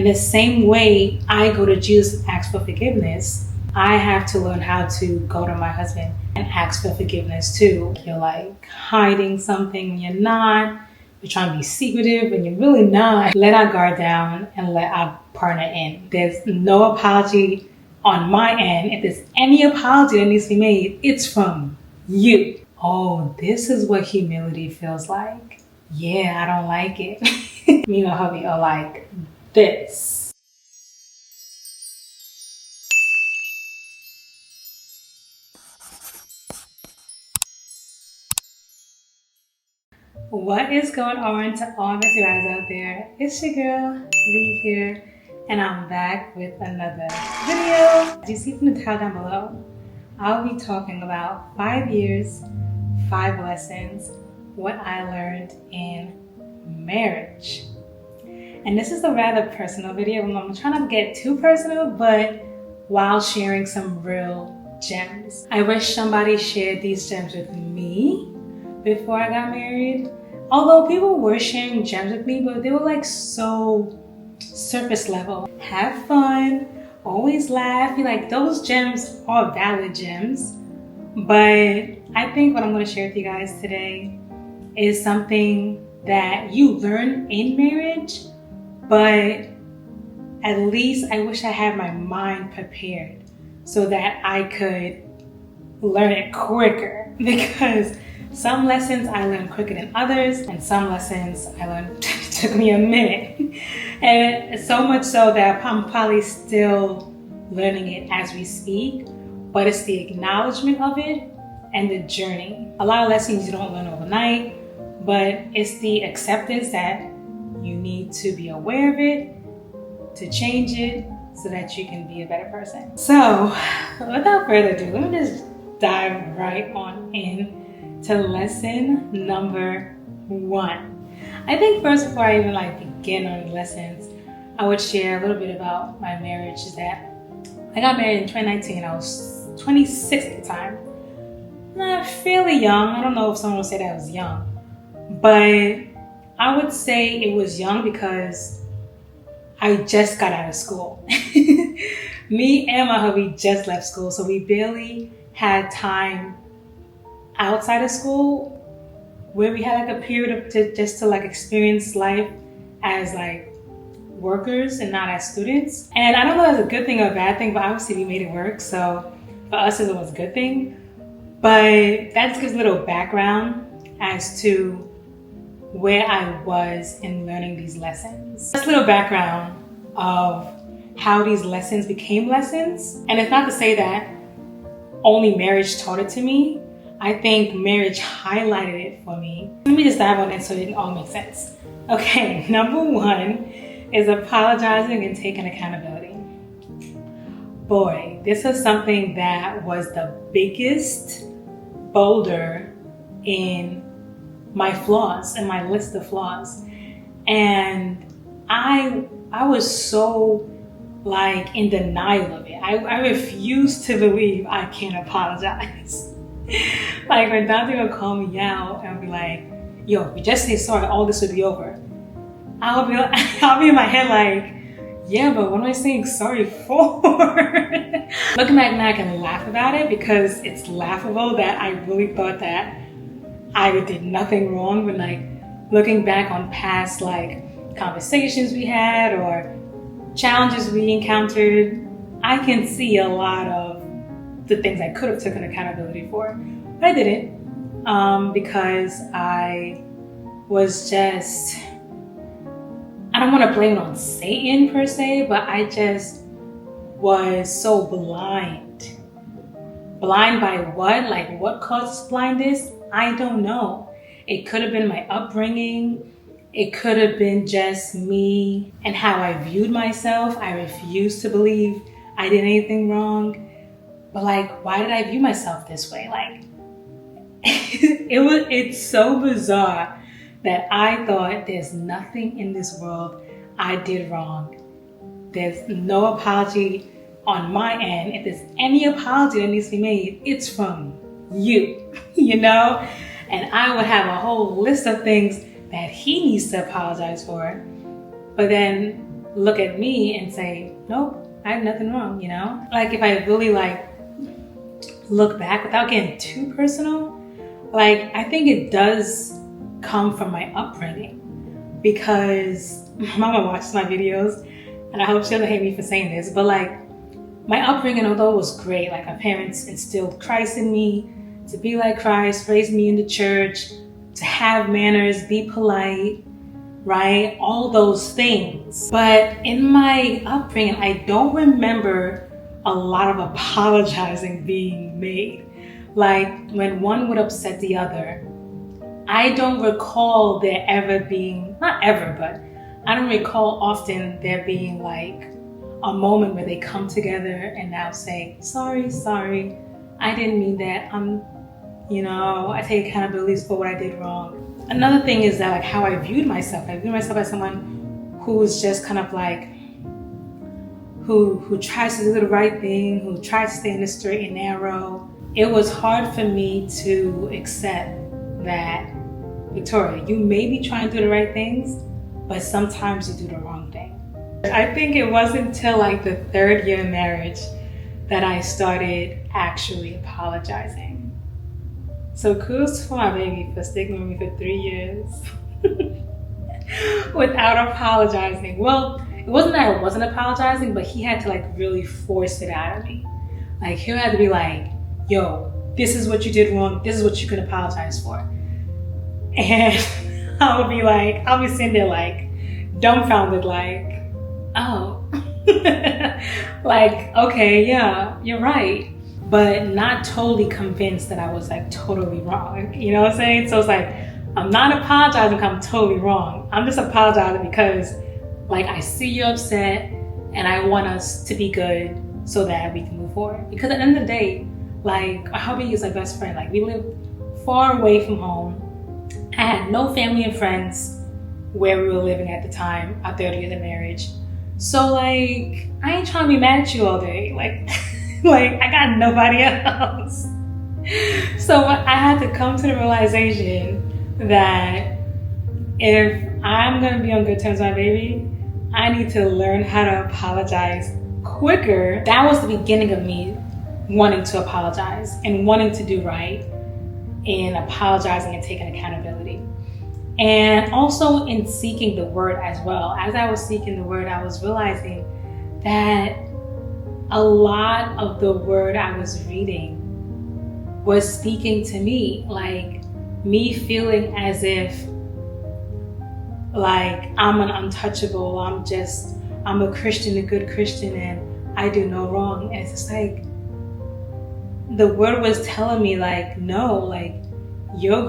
the same way I go to Jesus and ask for forgiveness, I have to learn how to go to my husband and ask for forgiveness too. You're like hiding something when you're not. You're trying to be secretive and you're really not. Let our guard down and let our partner in. There's no apology on my end. If there's any apology that needs to be made, it's from you. Oh, this is what humility feels like. Yeah, I don't like it. Me and my hubby are like this. What is going on to all the guys out there? It's your girl, Lee here, and I'm back with another video. As you see from the title down below, I'll be talking about 5 years, 5 lessons, what I learned in marriage. And this is a rather personal video. I'm trying not to get too personal, but while sharing some real gems. I wish somebody shared these gems with me before I got married. Although people were sharing gems with me, but they were like so surface level. Have fun, always laugh. Like those gems are valid gems. But I think what I'm going to share with you guys today is something that you learn in marriage, but at least I wish I had my mind prepared so that I could learn it quicker, because some lessons I learned quicker than others, and some lessons I learned took me a minute. And so much so that I'm probably still learning it as we speak, but it's the acknowledgement of it and the journey. A lot of lessons you don't learn overnight, but it's the acceptance that you need to be aware of it, to change it, so that you can be a better person. So without further ado, let me just dive right on in to lesson number 1. I think first, before I even begin on the lessons, I would share a little bit about my marriage. Is that I got married in 2019. I was 26 at the time. Fairly young. I don't know if someone would say that I was young, but I would say it was young because I just got out of school. Me and my hubby just left school, so we barely had time outside of school where we had a period of to experience life as workers and not as students. And I don't know if that's a good thing or a bad thing, but obviously we made it work, so for us it was a good thing. But that just gives a little background as to where I was in learning these lessons. Just a little background of how these lessons became lessons. And it's not to say that only marriage taught it to me. I think marriage highlighted it for me. Let me just dive on in so it all makes sense. Okay, number 1 is apologizing and taking accountability. Boy, this is something that was the biggest boulder in my flaws, in my list of flaws. And I was so in denial of it. I refuse to believe I can't apologize. When Dante would call me out and be like, yo, if you just say sorry, all this would be over. I'll be in my head yeah, but what am I saying sorry for? Looking back now, I can laugh about it because it's laughable that I really thought that I did nothing wrong. But looking back on past conversations we had or challenges we encountered, I can see a lot of the things I could have taken accountability for, but I didn't, because I was just, I don't want to blame it on Satan per se, but I just was so blind. Blind by what? What caused blindness? I don't know. It could have been my upbringing. It could have been just me and how I viewed myself. I refused to believe I did anything wrong. But why did I view myself this way? It's so bizarre that I thought there's nothing in this world I did wrong. There's no apology on my end. If there's any apology that needs to be made, it's from you, And I would have a whole list of things that he needs to apologize for. But then look at me and say, nope, I have nothing wrong, you know? Like if I really like look back without getting too personal, like I think it does come from my upbringing, because my mama watches my videos and I hope she doesn't hate me for saying this, but like my upbringing, although it was great, like my parents instilled Christ in me, to be like Christ, raised me in the church, to have manners, be polite, right? All those things. But in my upbringing, I don't remember a lot of apologizing being made. Like when one would upset the other, I don't recall there ever being, not ever, but I don't recall often there being like a moment where they come together and now say, sorry, I didn't mean that. I take accountability for what I did wrong. Another thing is that like how I viewed myself. I viewed myself as someone who's just kind of like, who tries to do the right thing, who tries to stay in the straight and narrow. It was hard for me to accept that, Victoria, you may be trying to do the right things, but sometimes you do the wrong thing. I think it wasn't until like the 3rd year of marriage that I started actually apologizing. So kudos for my baby for sticking with me for 3 years without apologizing. Well, it wasn't that I wasn't apologizing, but he had to like really force it out of me. Like he had to be like, yo, this is what you did wrong. This is what you can apologize for. And I'll be sitting there like dumbfounded, like, oh, like, okay, yeah, you're right. But not totally convinced that I was like totally wrong. You know what I'm saying? So it's like, I'm not apologizing because I'm totally wrong. I'm just apologizing because like I see you're upset and I want us to be good so that we can move forward. Because at the end of the day, like my hubby is my best friend. Like we live far away from home. I had no family and friends where we were living at the time, our 30 years of marriage. So like, I ain't trying to be mad at you all day. Like, like I got nobody else. So I had to come to the realization that if I'm gonna be on good terms with my baby, I need to learn how to apologize quicker. That was the beginning of me wanting to apologize and wanting to do right, and apologizing and taking accountability. And also in seeking the word as well. As I was seeking the word, I was realizing that a lot of the word I was reading was speaking to me, like me feeling as if like I'm an untouchable, I'm a Christian, a good Christian, and I do no wrong. And it's just like, the word was telling me like, no, like you're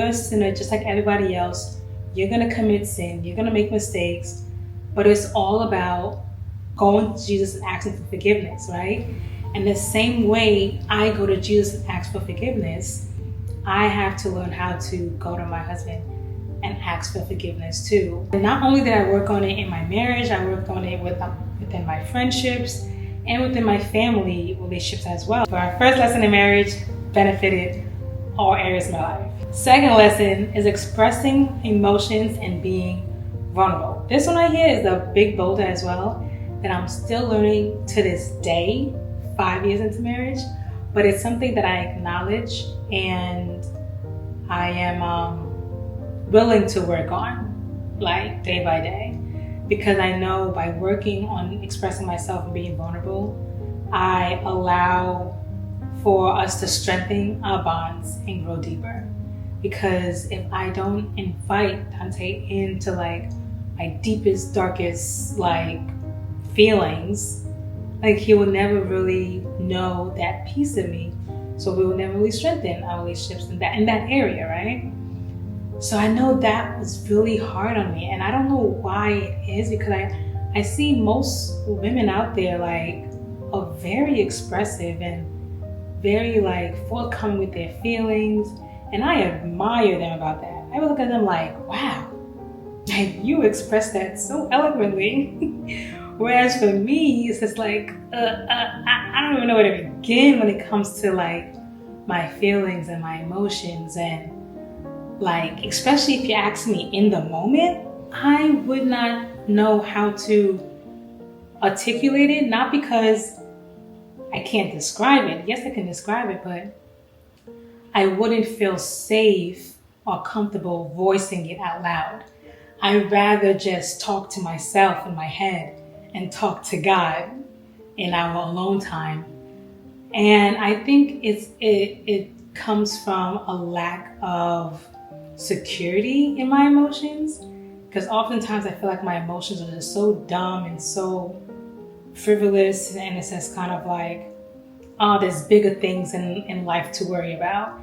a sinner just like everybody else. You're gonna commit sin, you're gonna make mistakes, but it's all about going to Jesus and asking for forgiveness, right? And the same way I go to Jesus and ask for forgiveness, I have to learn how to go to my husband and ask for forgiveness too. And not only did I work on it in my marriage, I worked on it within my friendships and within my family relationships as well. So our first lesson in marriage benefited all areas of my life. Second lesson is expressing emotions and being vulnerable. This one right here is a big boulder as well that I'm still learning to this day, 5 years into marriage, but it's something that I acknowledge and I am willing to work on, like day by day, because I know by working on expressing myself and being vulnerable, I allow for us to strengthen our bonds and grow deeper. Because if I don't invite Dante into like my deepest, darkest like feelings, like he will never really know that piece of me. So we will never really strengthen our relationships in that area, right? So I know that was really hard on me, and I don't know why it is, because I see most women out there like are very expressive and very like forthcoming with their feelings, and I admire them about that. I look at them like, wow, like you express that so eloquently. Whereas for me, it's just like, I don't even know where to begin when it comes to like my feelings and my emotions. And like, especially if you ask me in the moment, I would not know how to articulate it, not because I can't describe it. Yes, I can describe it, but I wouldn't feel safe or comfortable voicing it out loud. I'd rather just talk to myself in my head and talk to God in our alone time. And I think it comes from a lack of security in my emotions, because oftentimes I feel like my emotions are just so dumb and so frivolous, and it's just kind of like, oh, there's bigger things in life to worry about.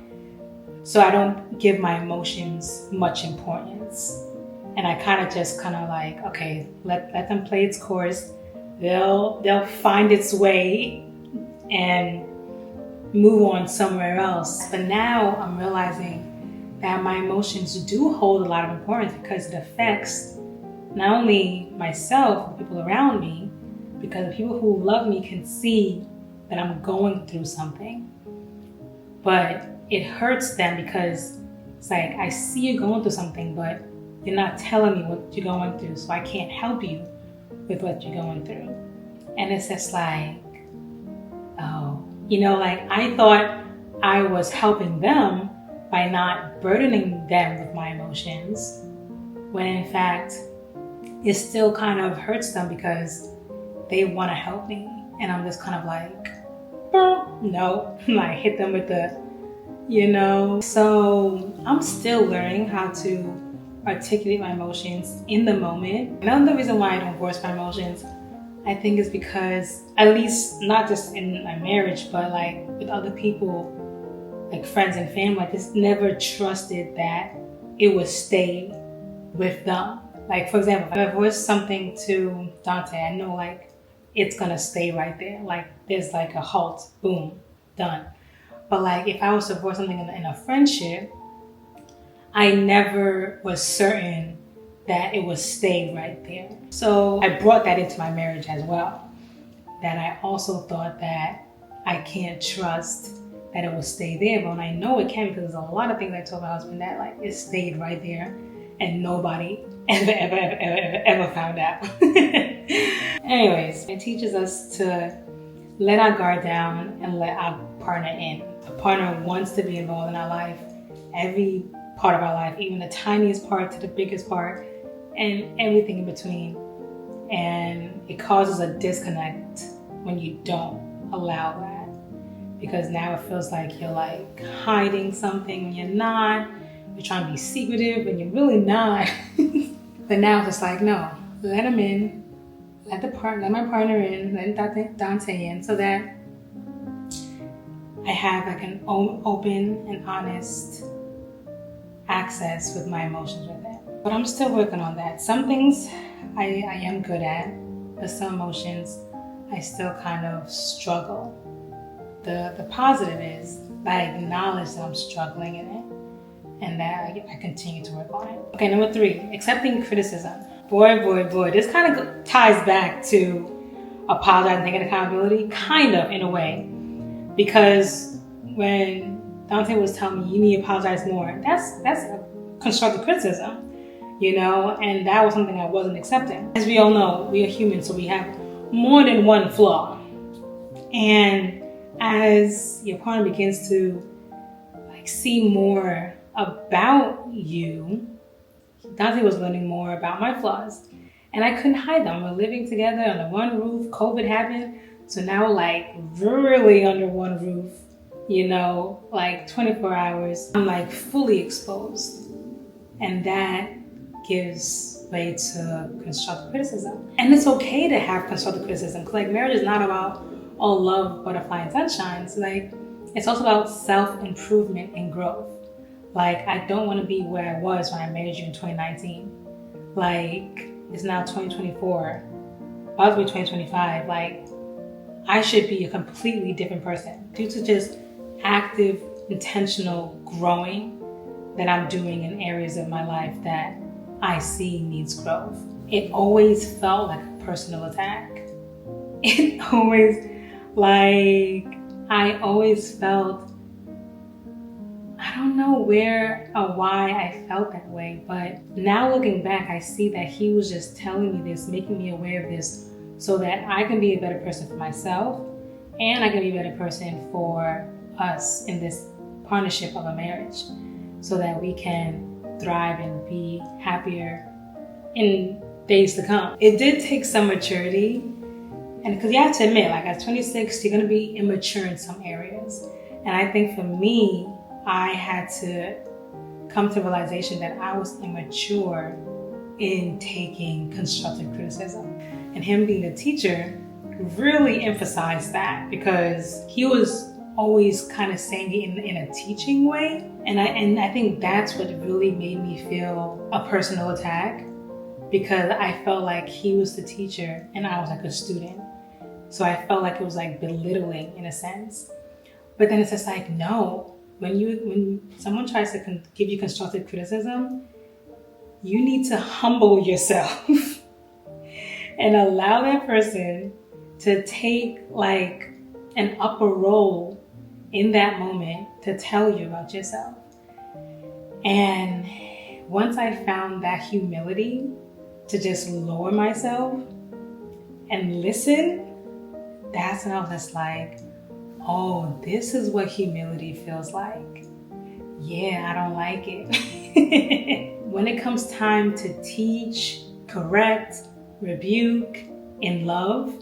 So I don't give my emotions much importance. And I kind of like, okay, let them play its course. They'll find its way and move on somewhere else. But now I'm realizing that my emotions do hold a lot of importance, because it affects not only myself, but people around me, because the people who love me can see that I'm going through something. But it hurts them because it's like, I see you going through something, but you're not telling me what you're going through, so I can't help you with what you're going through. And it's just like, oh, like I thought I was helping them by not burdening them with my emotions, when in fact, it still kind of hurts them because they want to help me. And I'm just kind of like, no, I hit them with the, So I'm still learning how to articulate my emotions in the moment. Another reason why I don't voice my emotions, I think, is because, at least not just in my marriage, but like with other people, like friends and family, I just never trusted that it would stay with them. Like, for example, if I voice something to Dante, I know like it's gonna stay right there. Like there's like a halt, boom, done. But like if I was to voice something in a friendship, I never was certain that it would stay right there. So I brought that into my marriage as well. That I also thought that I can't trust that it will stay there. But I know it can, because there's a lot of things I told my husband that like it stayed right there and nobody ever found out. Anyways, it teaches us to let our guard down and let our partner in. A partner wants to be involved in our life, every part of our life, even the tiniest part to the biggest part, and everything in between. And it causes a disconnect when you don't allow that, because now it feels like you're like hiding something when you're not. You're trying to be secretive when you're really not. But now it's just like, no, let him in, let my partner in, let Dante in, so that I have like an open and honest access with my emotions with it. But I'm still working on that. Some things I am good at, but some emotions I still kind of struggle. The positive is that I acknowledge that I'm struggling in it, and that I continue to work on it. Okay, number 3, accepting criticism. Boy, this kind of ties back to apologizing, taking accountability, kind of in a way. Because when Dante was telling me, you need to apologize more, that's constructive criticism, and that was something I wasn't accepting. As we all know, we are human, so we have more than one flaw. And as your partner begins to like see more about you, Dante was learning more about my flaws, and I couldn't hide them. We're living together under one roof. COVID happened, so now like really under one roof, like 24 hours. I'm like fully exposed, and that gives way to constructive criticism. And it's okay to have constructive criticism, because like marriage is not about all love, butterfly, and sunshine. So like it's also about self-improvement and growth. Like, I don't want to be where I was when I married you in 2019. Like, it's now 2024. About to be 2025. Like, I should be a completely different person due to just active, intentional growing that I'm doing in areas of my life that I see needs growth. It always felt like a personal attack. It always, I always felt, I don't know where or why I felt that way, but now looking back, I see that he was just telling me this, making me aware of this so that I can be a better person for myself and I can be a better person for us in this partnership of a marriage, so that we can thrive and be happier in days to come. It did take some maturity, and because you have to admit, like at 26, you're going to be immature in some areas. And I think for me, I had to come to the realization that I was immature in taking constructive criticism. And him being a teacher really emphasized that, because he was always kind of saying it in a teaching way. And I think that's what really made me feel a personal attack, because I felt like he was the teacher and I was like a student. So I felt like it was like belittling in a sense. But then it's just like, no, when someone tries to give you constructive criticism, you need to humble yourself and allow that person to take like an upper role in that moment to tell you about yourself. And once I found that humility to just lower myself and listen, that's when I was just like, oh, this is what humility feels like. Yeah, I don't like it. When it comes time to teach, correct, rebuke, in love,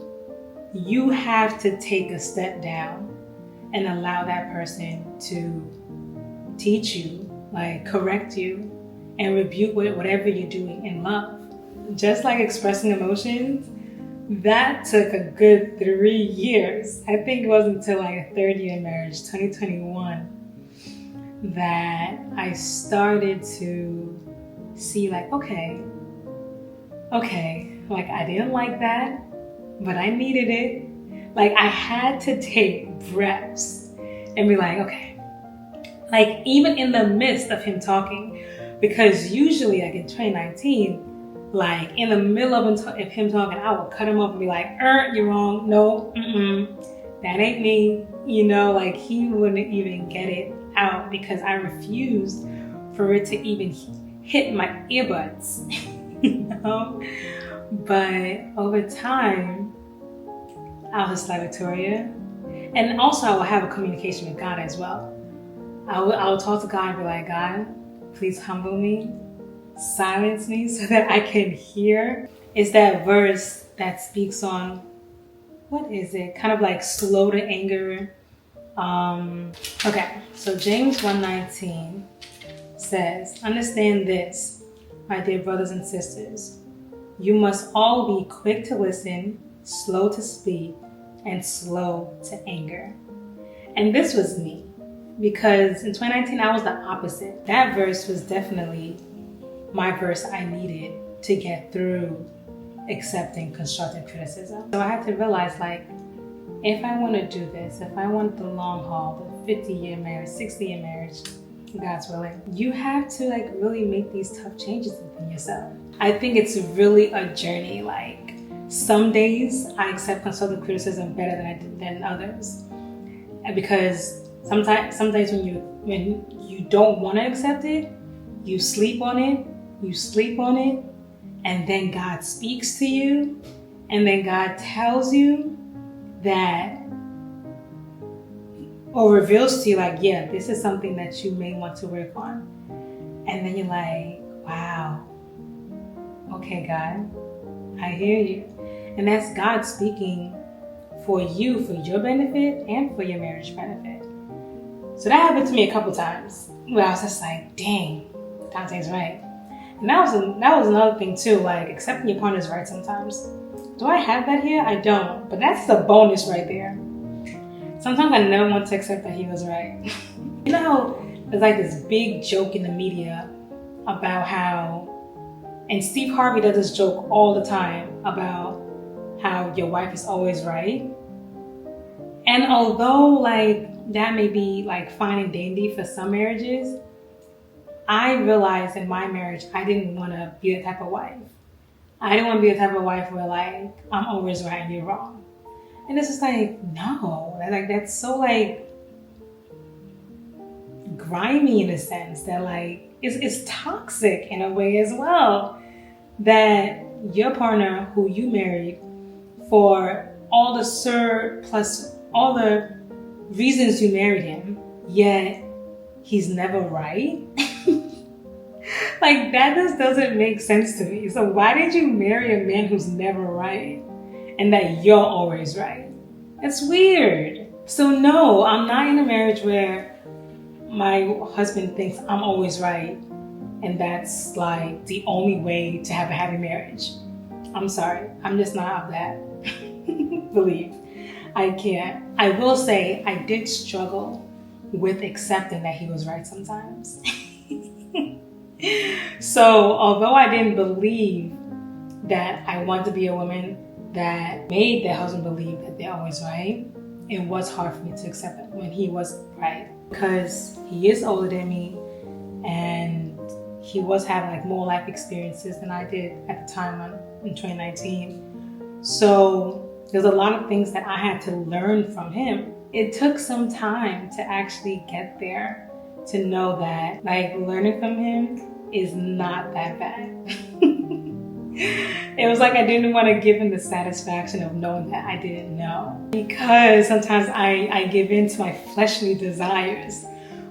you have to take a step down and allow that person to teach you, like correct you, and rebuke whatever you're doing in love. Just like expressing emotions, that took a good 3 years. I think it wasn't until like a third year in marriage, 2021, that I started to see like, okay, like I didn't like that, but I needed it. Like I had to take breaths and be like, okay, like even in the midst of him talking, because usually like in 2019, like in the middle of him talking, I would cut him off and be like, you're wrong. No, that ain't me. You know, like he wouldn't even get it out because I refused for it to even hit my earbuds, you know? But over time, I was like, Victoria, and also I will have a communication with God as well. I will talk to God and be like, God, please humble me, silence me so that I can hear. It's that verse that speaks on, what is it? Kind of like slow to anger. Okay, so James 1:19 says, understand this, my dear brothers and sisters. You must all be quick to listen, slow to speak, and slow to anger. And this was me, because in 2019, I was the opposite. That verse was definitely my verse I needed to get through accepting constructive criticism. So I had to realize, like, if I want to do this, if I want the long haul, the 50-year marriage, 60-year marriage, God's willing, you have to like really make these tough changes within yourself. I think it's really a journey. Like some days I accept constructive criticism better than others, and because sometimes when you don't want to accept it, you sleep on it, and then God speaks to you, and then God tells you that, or reveals to you like, yeah, this is something that you may want to work on. And then you're like, wow, okay, God, I hear you. And that's God speaking for you, for your benefit and for your marriage benefit. So that happened to me a couple times where I was just like, dang, Dante's right. And that was another thing too, like accepting your partner's right sometimes. Do I have that here? I don't, but that's the bonus right there. Sometimes I never want to accept that he was right. You know how there's like this big joke in the media about how, and Steve Harvey does this joke all the time about how your wife is always right. And although like that may be like fine and dandy for some marriages, I realized in my marriage, I didn't want to be the type of wife. I didn't want to be the type of wife where like, I'm always right and you're wrong. And it's just like, no, like that's so like grimy in a sense that like, it's toxic in a way as well. That your partner who you married for all the plus all the reasons you married him, yet he's never right? Like, that just doesn't make sense to me. So why did you marry a man who's never right and that you're always right? It's weird. So no, I'm not in a marriage where my husband thinks I'm always right and that's like the only way to have a happy marriage. I'm sorry, I'm just not of that belief. I can't. I will say I did struggle with accepting that he was right sometimes. So although I didn't believe that I wanted to be a woman that made their husband believe that they're always right, it was hard for me to accept it when he wasn't right. Because he is older than me and he was having like more life experiences than I did at the time in 2019. So there's a lot of things that I had to learn from him. It took some time to actually get there, to know that like learning from him is not that bad. It was like I didn't want to give him the satisfaction of knowing that I didn't know. Because sometimes I give in to my fleshly desires.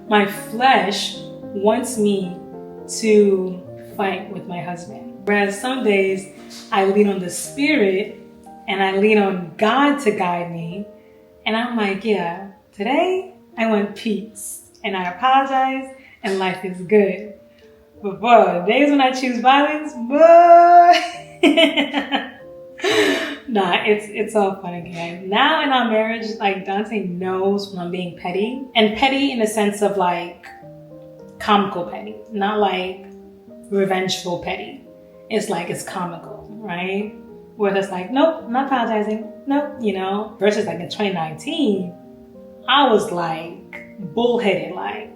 My flesh wants me to fight with my husband. Whereas some days I lean on the spirit and I lean on God to guide me. And I'm like, yeah, today I want peace and I apologize and life is good. But boy, days when I choose violence, boy. Nah, it's all fun again. Now in our marriage, like Dante knows when I'm being petty. And petty in the sense of like comical petty, not like revengeful petty. It's like it's comical, right? Where it's like, nope, I'm not apologizing. Nope, you know. Versus like in 2019, I was like bullheaded, like,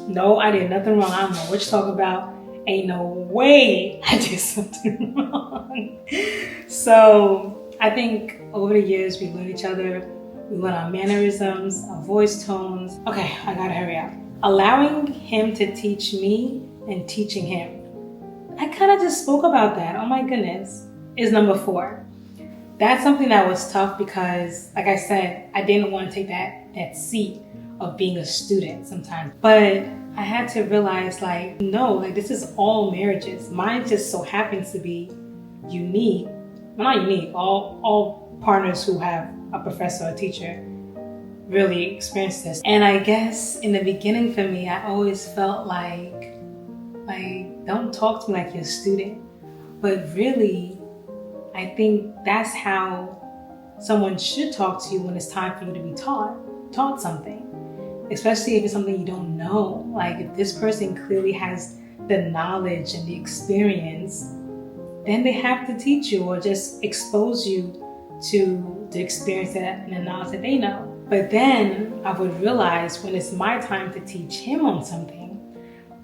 no, I did nothing wrong. I don't know what you're talking about. Ain't no way I did something wrong. So I think over the years we learned each other. We learned our mannerisms, our voice tones. Okay, I gotta hurry up. Allowing him to teach me and teaching him. I kind of just spoke about that. Oh my goodness. Is number 4. That's something that was tough because, like I said, I didn't want to take that seat of being a student sometimes. But I had to realize like, no, like this is all marriages. Mine just so happens to be unique. Well, not unique. All partners who have a professor or teacher really experience this. And I guess in the beginning for me, I always felt like don't talk to me like you're a student. But really, I think that's how someone should talk to you when it's time for you to be taught something. Especially if it's something you don't know. Like if this person clearly has the knowledge and the experience, then they have to teach you or just expose you to the experience and the knowledge that they know. But then I would realize when it's my time to teach him on something,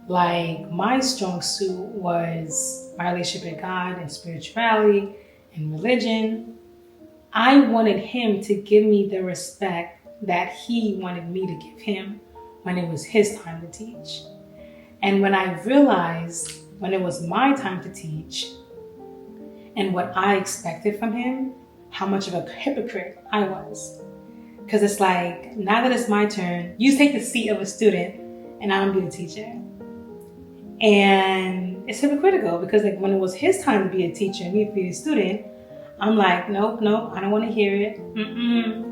like my strong suit was my relationship with God and spirituality and religion. I wanted him to give me the respect that he wanted me to give him when it was his time to teach. And when I realized when it was my time to teach and what I expected from him, how much of a hypocrite I was. Because it's like, now that it's my turn, you take the seat of a student and I'm be the teacher. And it's hypocritical because like when it was his time to be a teacher and me to be a student, I'm like, nope, I don't want to hear it.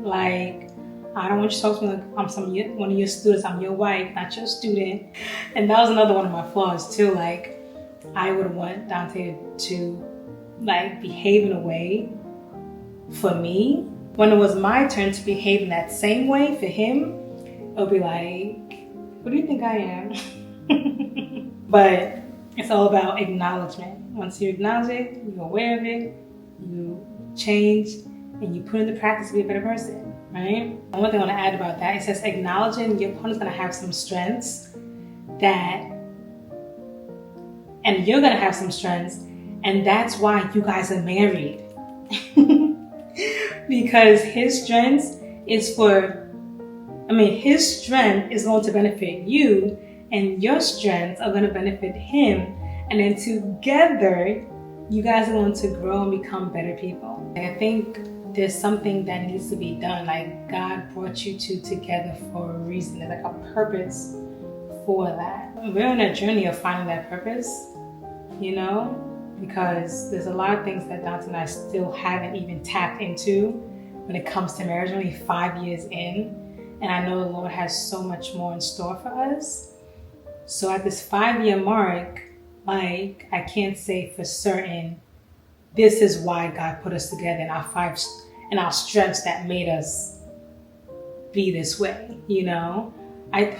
Like, I don't want you to talk to me like I'm one of your students. I'm your wife, not your student. And that was another one of my flaws too. Like, I would want Dante to like behave in a way for me. When it was my turn to behave in that same way for him, it'll be like, what do you think I am? But it's all about acknowledgement. Once you acknowledge it, you're aware of it, you change, and you put into practice to be a better person, right? And one thing I want to add about that, it says acknowledging your opponent's going to have some strengths and you're going to have some strengths, and that's why you guys are married. Because his strength is his strength is going to benefit you, and your strengths are going to benefit him. And then together, you guys are going to grow and become better people. I think there's something that needs to be done. Like God brought you two together for a reason. There's like a purpose for that. We're on a journey of finding that purpose, you know, because there's a lot of things that Dante and I still haven't even tapped into when it comes to marriage. Only 5 years in, and I know the Lord has so much more in store for us. So at this 5-year mark, like, I can't say for certain this is why God put us together and our strengths that made us be this way, you know.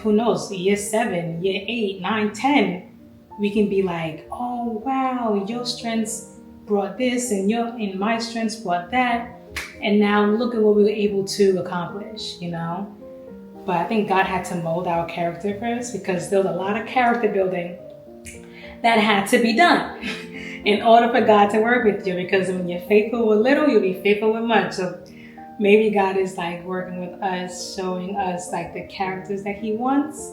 Who knows, year 7, year 8, 9, 10, we can be like, oh wow, your strengths brought this and my strengths brought that, and now look at what we were able to accomplish, you know. But I think God had to mold our character first, because there was a lot of character building that had to be done in order for God to work with you, because when you're faithful with little, you'll be faithful with much. So maybe God is like working with us, showing us like the characters that He wants,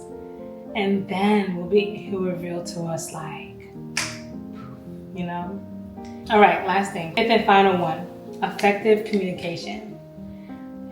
and then He'll reveal to us, like, you know. All right, last thing, fifth and final one, effective communication.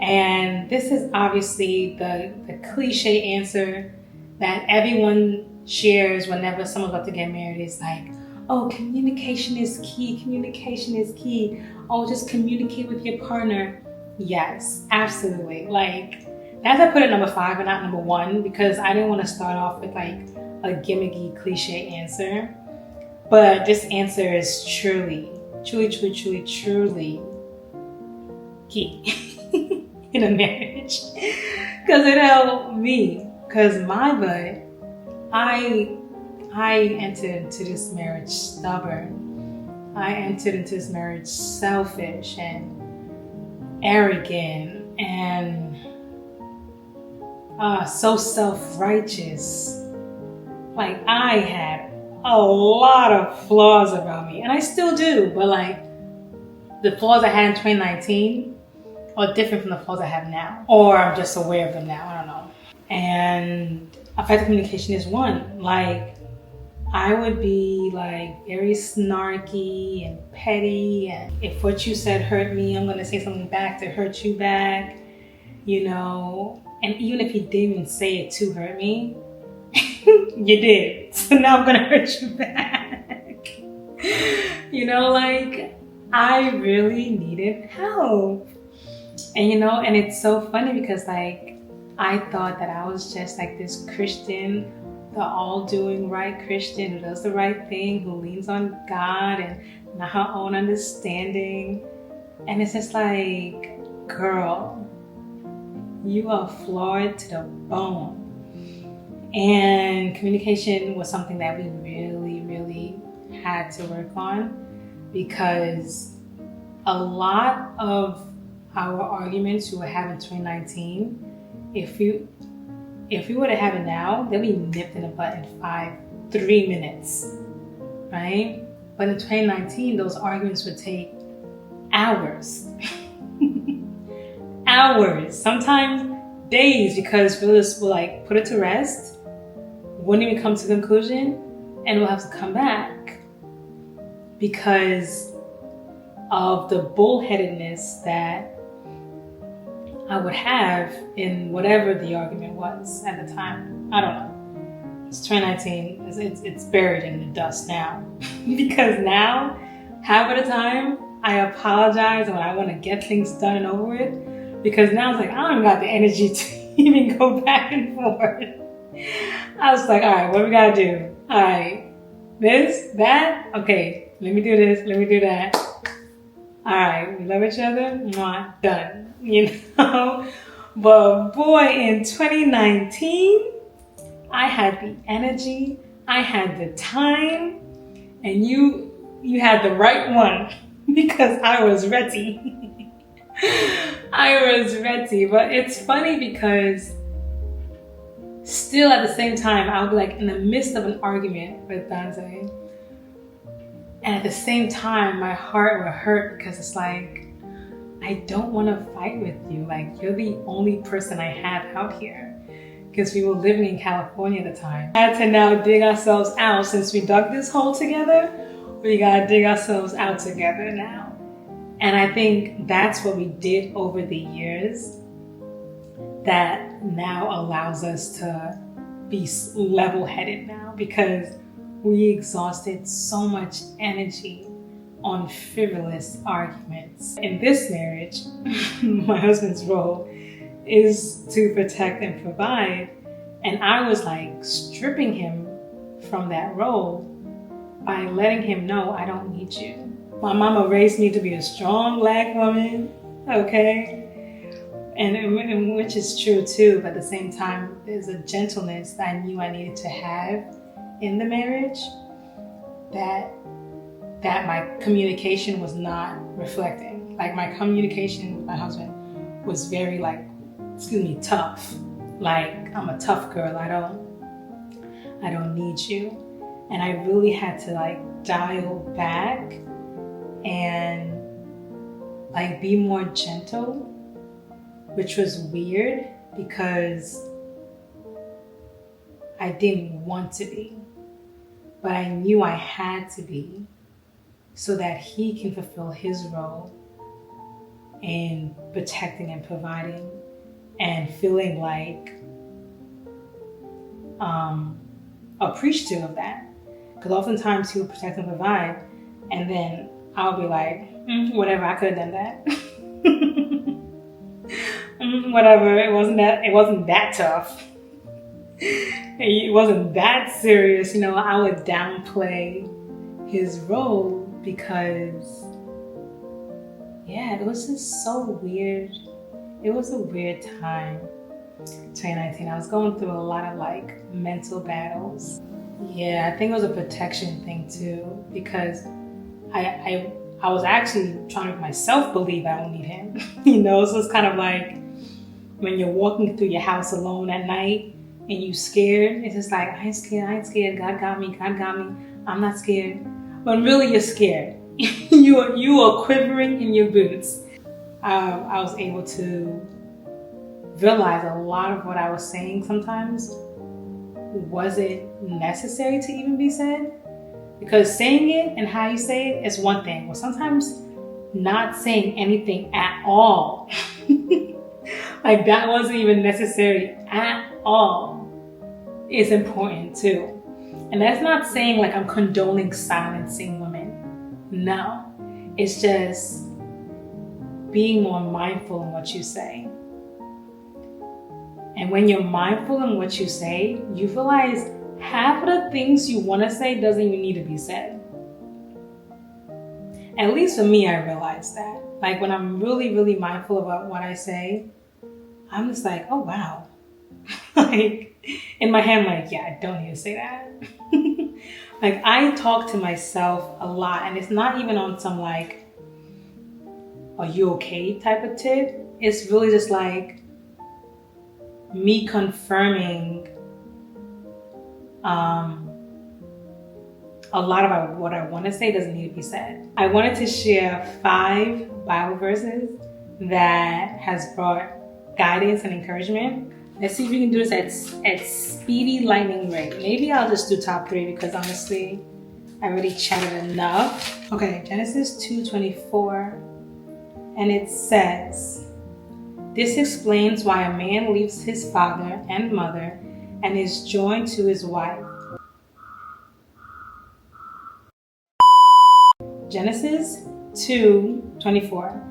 And this is obviously the cliche answer that everyone shares whenever someone's about to get married. Is like, oh, communication is key. Communication is key. Oh, just communicate with your partner. Yes, absolutely. Like, that's why I put it number 5 and not number 1, because I didn't want to start off with like a gimmicky cliche answer. But this answer is truly key in a marriage, because it helped me. Because my butt, I entered into this marriage stubborn. I entered into this marriage selfish and arrogant and so self-righteous. Like, I had a lot of flaws about me, and I still do, but like the flaws I had in 2019 are different from the flaws I have now, or I'm just aware of them now. I don't know. And effective communication is one. Like, I would be like very snarky and petty, and if what you said hurt me, I'm gonna say something back to hurt you back, you know. And even if you didn't even say it to hurt me, you did. So now I'm gonna hurt you back. You know, like, I really needed help. And you know, and it's so funny because like, I thought that I was just like this Christian, the all doing right Christian who does the right thing, who leans on God and not her own understanding. And it's just like, girl, you are flawed to the bone. And communication was something that we really had to work on, because a lot of our arguments we were having in 2019, if we were to have it now, they'll be nipped in the butt in 3 minutes, right? But in 2019, those arguments would take hours. Hours, sometimes days, because we'll like put it to rest, wouldn't even come to a conclusion, and we'll have to come back because of the bullheadedness that I would have in whatever the argument was at the time. I don't know. It's 2019. It's buried in the dust now. Because now, half of the time, I apologize when I want to get things done and over with. Because now it's like, I don't even got the energy to even go back and forth. I was like, all right, what we gotta do? All right, this, that, okay, let me do this, let me do that. All right, we love each other, not done, you know? But boy, in 2019, I had the energy, I had the time, and you had the right one, because I was ready. I was ready. But it's funny because still at the same time, I'll be like in the midst of an argument with Dante, and at the same time, my heart will hurt because it's like, I don't want to fight with you. Like, you're the only person I have out here. Because we were living in California at the time. We had to now dig ourselves out. Since we dug this hole together, we gotta dig ourselves out together now. And I think that's what we did over the years that now allows us to be level-headed now, because we exhausted so much energy on frivolous arguments. In this marriage, my husband's role is to protect and provide, and I was like stripping him from that role by letting him know I don't need you. My mama raised me to be a strong Black woman, okay? And which is true too, but at the same time, there's a gentleness that I knew I needed to have in the marriage that my communication was not reflecting. Like, my communication with my husband was very tough. Like, I'm a tough girl, I don't need you. And I really had to dial back and be more gentle, which was weird because I didn't want to be, but I knew I had to be so that he can fulfill his role in protecting and providing and feeling appreciative of that. Because oftentimes he would protect and provide, and then I'll be like, whatever, I could have done that. Whatever, it wasn't that tough. It wasn't that serious. I would downplay his role because, it was just so weird. It was a weird time, 2019. I was going through a lot of mental battles. Yeah, I think it was a protection thing too, because I was actually trying to make myself believe I don't need him. So it's kind of like when you're walking through your house alone at night and you scared. It's just like, I ain't scared. God got me. I'm not scared. But really, you're scared. You are quivering in your boots. I was able to realize a lot of what I was saying sometimes wasn't necessary to even be said. Because saying it and how you say it is one thing. Well, sometimes not saying anything at all, that wasn't even necessary at all, is important too. And that's not saying I'm condoning silencing women. No, it's just being more mindful in what you say. And when you're mindful in what you say, you realize half of the things you want to say doesn't even need to be said. At least for me, I realized that. When I'm really, really mindful about what I say, I'm just like, oh wow. In my head, I don't need to say that. I talk to myself a lot, and it's not even on some are you okay type of tip. It's really just me confirming a lot about what I want to say doesn't need to be said. I wanted to share 5 Bible verses that has brought guidance and encouragement. Let's see if we can do this at speedy lightning rate. Maybe I'll just do top 3 because honestly, I already chatted enough. Okay, Genesis 2:24, and it says, "This explains why a man leaves his father and mother and is joined to his wife." Genesis 2:24.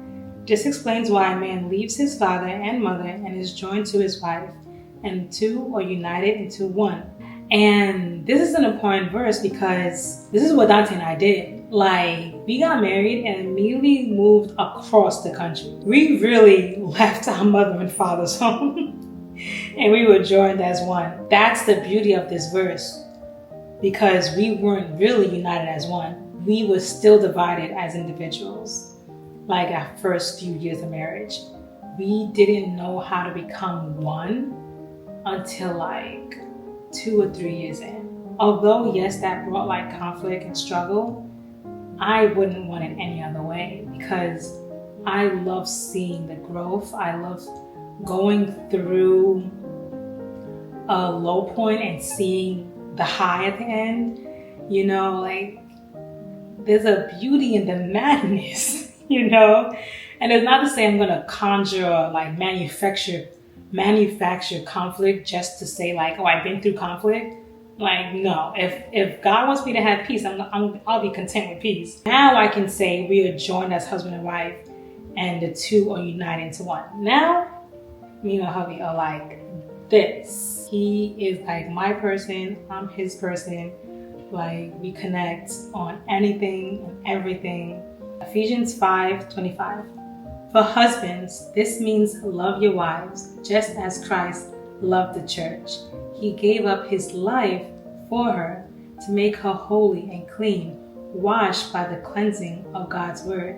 This explains why a man leaves his father and mother and is joined to his wife, and two are united into one. And this is an important verse because this is what Dante and I did. We got married and immediately moved across the country. We really left our mother and father's home and we were joined as one. That's the beauty of this verse, because we weren't really united as one. We were still divided as individuals. Our first few years of marriage, we didn't know how to become one until 2 or 3 years in. Although yes, that brought conflict and struggle, I wouldn't want it any other way, because I love seeing the growth. I love going through a low point and seeing the high at the end. There's a beauty in the madness. you know? And it's not to say I'm gonna conjure or like manufacture conflict just to say like, oh, I've been through conflict. Like, no, if God wants me to have peace, I'll be content with peace. Now I can say we are joined as husband and wife and the two are united into one. Now, me and my hubby are like this. He is like my person, I'm his person. Like, we connect on anything and everything. Ephesians 5:25. For husbands, this means love your wives, just as Christ loved the church. He gave up his life for her to make her holy and clean, washed by the cleansing of God's word.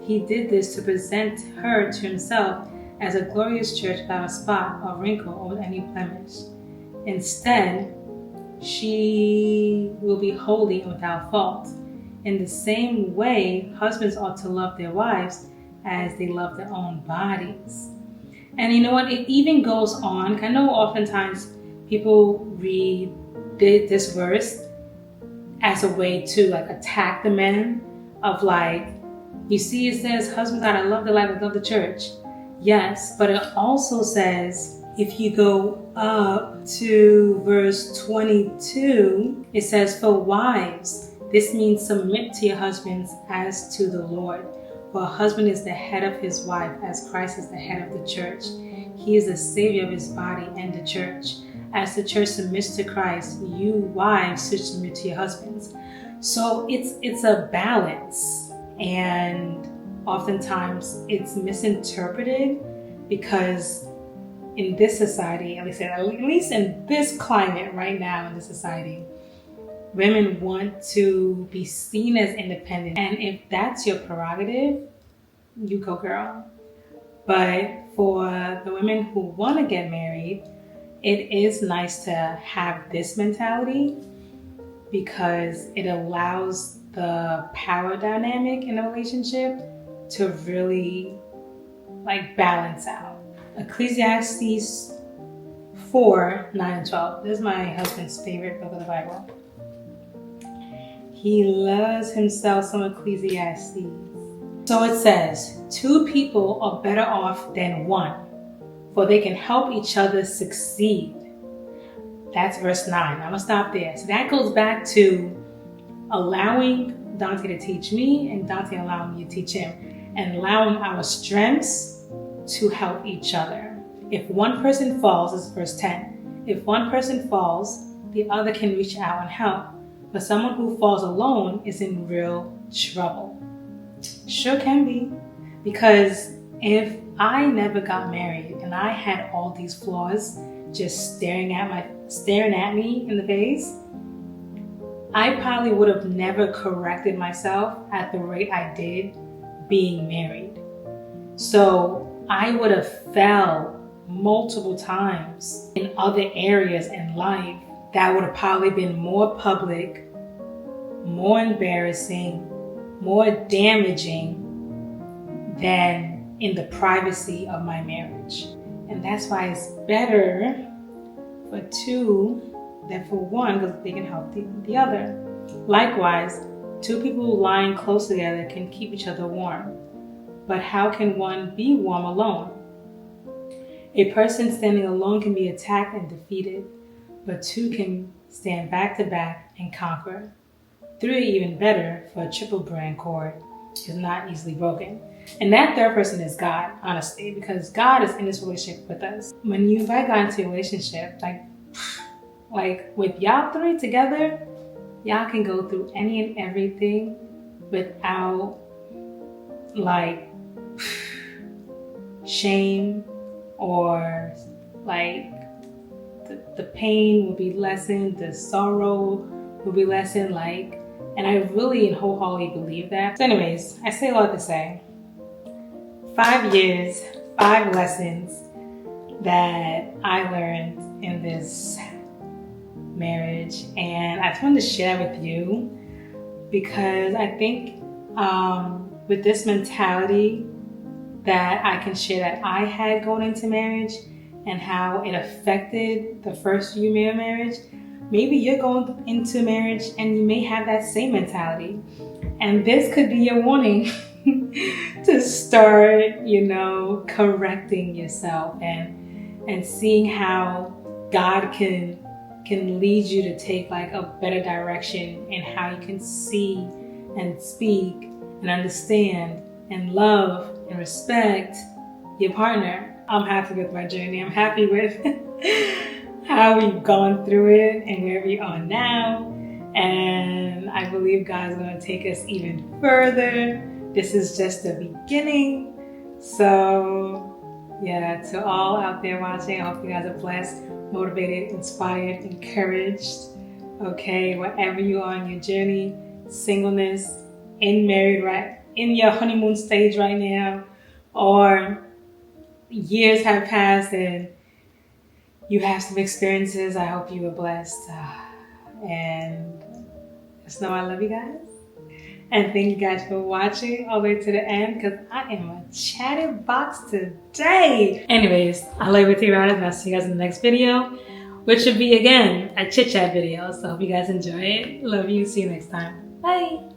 He did this to present her to himself as a glorious church without a spot or wrinkle or any blemish. Instead, she will be holy and without fault. In the same way, husbands ought to love their wives as they love their own bodies. And you know what? It even goes on. I know oftentimes people read this verse as a way to like attack the men of like, you see, it says husbands ought to love their wife, love the church. Yes, but it also says, if you go up to verse 22, it says, for wives, this means submit to your husbands as to the Lord. For a husband is the head of his wife, as Christ is the head of the church. He is the savior of his body and the church. As the church submits to Christ, you wives should submit to your husbands. So it's a balance, and oftentimes it's misinterpreted because in this society, at least in this climate right now in this society, women want to be seen as independent. And if that's your prerogative, you go, girl. But for the women who want to get married, it is nice to have this mentality because it allows the power dynamic in a relationship to really like balance out. Ecclesiastes 4:9-12. This is my husband's favorite book of the Bible. He loves himself some Ecclesiastes. So it says, 2 people are better off than one, for they can help each other succeed. That's verse 9. I'm going to stop there. So that goes back to allowing Dante to teach me and Dante allowing me to teach him, and allowing our strengths to help each other. If one person falls, this is verse 10. If one person falls, the other can reach out and help. But someone who falls alone is in real trouble. Sure can be. Because if I never got married and I had all these flaws just staring at me in the face, I probably would have never corrected myself at the rate I did being married. So I would have fell multiple times in other areas in life that would have probably been more public, more embarrassing, more damaging than in the privacy of my marriage. And that's why it's better for 2 than for 1, because they can help the other. Likewise, 2 people lying close together can keep each other warm. But how can one be warm alone? A person standing alone can be attacked and defeated, but 2 can stand back to back and conquer. 3 are even better, for a triple brand cord is not easily broken. And that third person is God, honestly, because God is in this relationship with us. When you invite God into a relationship, like with y'all 3 together, y'all can go through any and everything without like shame, or like the pain will be lessened, the sorrow will be lessened, and I really and wholeheartedly believe that. So anyways, I say a lot to say. 5 years, 5 lessons that I learned in this marriage, and I just wanted to share with you because I think with this mentality that I can share that I had going into marriage and how it affected the first few years of marriage, maybe you're going into marriage and you may have that same mentality. And this could be your warning to start, you know, correcting yourself and seeing how God can lead you to take like a better direction, and how you can see and speak and understand and love and respect your partner. I'm happy with my journey. I'm happy with how we've gone through it and where we are now. And I believe God's going to take us even further. This is just the beginning. So yeah, to all out there watching, I hope you guys are blessed, motivated, inspired, encouraged. Okay, wherever you are on your journey, singleness, in married, right, in your honeymoon stage right now, or years have passed and you have some experiences, I hope you were blessed. And just know I love you guys. And thank you guys for watching all the way to the end, because I am a chatterbox today. Anyways, I love you, riders, and I'll see you guys in the next video, which should be, again, a chit-chat video. So I hope you guys enjoy it. Love you. See you next time. Bye.